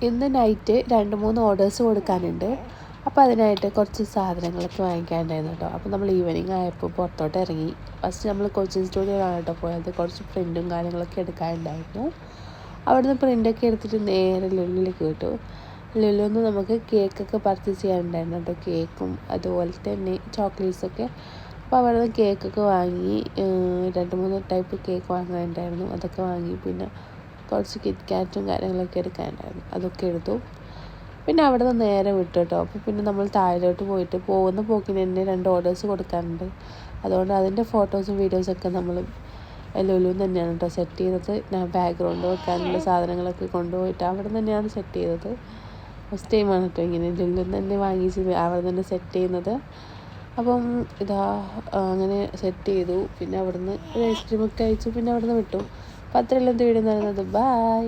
ഇന്ന് night 2-3 orders കൊടുക്കാനുണ്ട്. അപ്പോൾ അതിനായിട്ട് കുറച്ച് സാധനങ്ങളൊക്കെ വാങ്ങിക്കാനുണ്ടായിരുന്നു കേട്ടോ. അപ്പോൾ നമ്മൾ ഈവനിങ് ആയപ്പോൾ പുറത്തോട്ട് ഇറങ്ങി. ഫസ്റ്റ് നമ്മൾ കോച്ചിങ് സ്റ്റുഡിയോയിലാണ് കേട്ടോ പോയത്. കുറച്ച് പ്രിൻറ്റും കാര്യങ്ങളൊക്കെ എടുക്കാനുണ്ടായിരുന്നു. അവിടുന്ന് പ്രിൻ്റൊക്കെ എടുത്തിട്ട് നേരെ ലുലുവിലേക്ക് വിട്ടു. ലുലുവിൽ നമുക്ക് കേക്കൊക്കെ പർച്ചേസ് ചെയ്യാനുണ്ടായിരുന്നു കേട്ടോ. കേക്കും അതുപോലെ തന്നെ ചോക്ലേറ്റ്സൊക്കെ. അപ്പോൾ അവിടെ നിന്ന് കേക്കൊക്കെ വാങ്ങി. 2-3 ടൈപ്പ് കേക്ക് വാങ്ങാനുണ്ടായിരുന്നു. അതൊക്കെ വാങ്ങി. പിന്നെ കുറച്ച് കിറ്റ്കാറ്റും കാര്യങ്ങളൊക്കെ എടുക്കാനുണ്ടായിരുന്നു. അതൊക്കെ എടുത്തു. പിന്നെ അവിടെ നിന്ന് നേരെ വിട്ടു കേട്ടോ. അപ്പോൾ പിന്നെ നമ്മൾ താഴോട്ട് പോയിട്ട് പോകുന്ന പോക്കിന് തന്നെ 2 ഓർഡേഴ്സ് കൊടുക്കാനുണ്ട്. അതുകൊണ്ട് അതിൻ്റെ ഫോട്ടോസും വീഡിയോസൊക്കെ നമ്മൾ ലുലുവിൽ തന്നെയാണ് കേട്ടോ സെറ്റ് ചെയ്തത്. ഞാൻ ബാക്ക്ഗ്രൗണ്ട് വെക്കാനുള്ള സാധനങ്ങളൊക്കെ കൊണ്ടുപോയിട്ട് അവിടെ തന്നെയാണ് സെറ്റ് ചെയ്തത്. ഫസ്റ്റ് ടൈമാണ് കേട്ടോ ഇങ്ങനെ ലുലുവിൽ തന്നെ വാങ്ങിച്ച് അവിടെ തന്നെ സെറ്റ് ചെയ്യുന്നത്. അപ്പം ഇതാ അങ്ങനെ സെറ്റ് ചെയ്തു. പിന്നെ അവിടെ നിന്ന് ഒരു ഐസ്ക്രീമൊക്കെ കഴിച്ചു. പിന്നെ അവിടെ നിന്ന് വിട്ടു. അപ്പോൾ അത്രയെല്ലാം വീഡിയോ എന്ന് പറയുന്നത്. ബൈ.